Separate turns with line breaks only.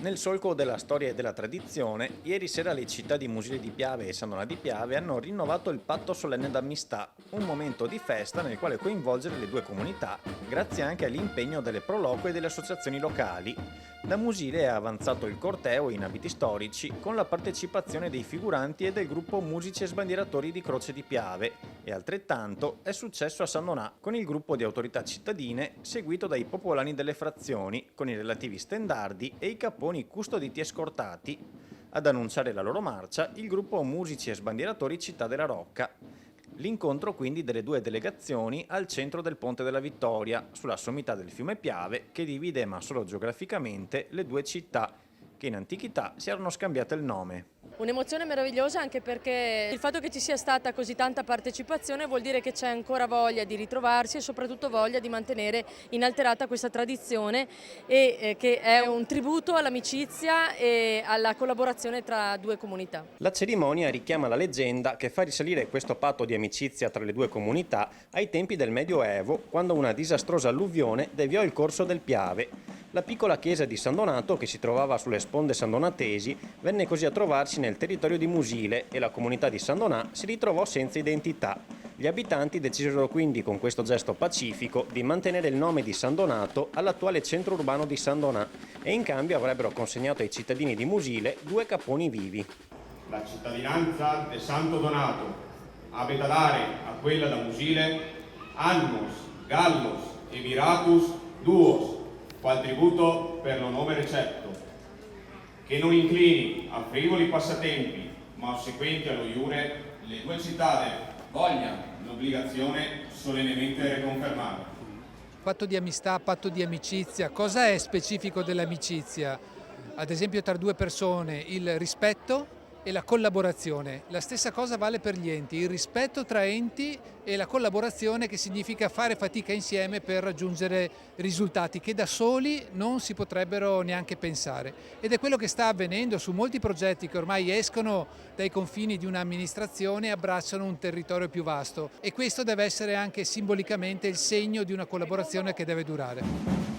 Nel solco della storia e della tradizione, ieri sera le città di Musile di Piave e San Donà di Piave hanno rinnovato il patto solenne d'amistà, un momento di festa nel quale coinvolgere le due comunità, grazie anche all'impegno delle proloque e delle associazioni locali. Da Musile è avanzato il corteo in abiti storici con la partecipazione dei figuranti e del gruppo Musici e Sbandieratori di Croce di Piave e altrettanto è successo a San Donà con il gruppo di autorità cittadine seguito dai popolani delle frazioni con i relativi stendardi e i capponi custoditi e scortati. Ad annunciare la loro marcia il gruppo Musici e Sbandieratori Città della Rocca. L'incontro quindi delle due delegazioni al centro del Ponte della Vittoria, sulla sommità del fiume Piave che divide ma solo geograficamente le due città che in antichità si erano scambiate il nome.
Un'emozione meravigliosa anche perché il fatto che ci sia stata così tanta partecipazione vuol dire che c'è ancora voglia di ritrovarsi e soprattutto voglia di mantenere inalterata questa tradizione e che è un tributo all'amicizia e alla collaborazione tra due comunità.
La cerimonia richiama la leggenda che fa risalire questo patto di amicizia tra le due comunità ai tempi del Medioevo, quando una disastrosa alluvione deviò il corso del Piave. La piccola chiesa di San Donato, che si trovava sulle sponde sandonatesi, venne così a trovarsi nel territorio di Musile e la comunità di San Donà si ritrovò senza identità. Gli abitanti decisero quindi con questo gesto pacifico di mantenere il nome di San Donato all'attuale centro urbano di San Donà e in cambio avrebbero consegnato ai cittadini di Musile due capponi vivi.
La cittadinanza de Santo Donato abbia da dare a quella da Musile annos, gallos e viratus duos, qual tributo per lo nome recepto, che non inclini a frivoli passatempi, ma ossequenti allo iure, le due città vogliano l'obbligazione solennemente riconfermare.
Patto di amistà, patto di amicizia, cosa è specifico dell'amicizia? Ad esempio tra due persone il rispetto e la collaborazione. La stessa cosa vale per gli enti, il rispetto tra enti e la collaborazione che significa fare fatica insieme per raggiungere risultati che da soli non si potrebbero neanche pensare. Ed è quello che sta avvenendo su molti progetti che ormai escono dai confini di un'amministrazione e abbracciano un territorio più vasto e questo deve essere anche simbolicamente il segno di una collaborazione che deve durare.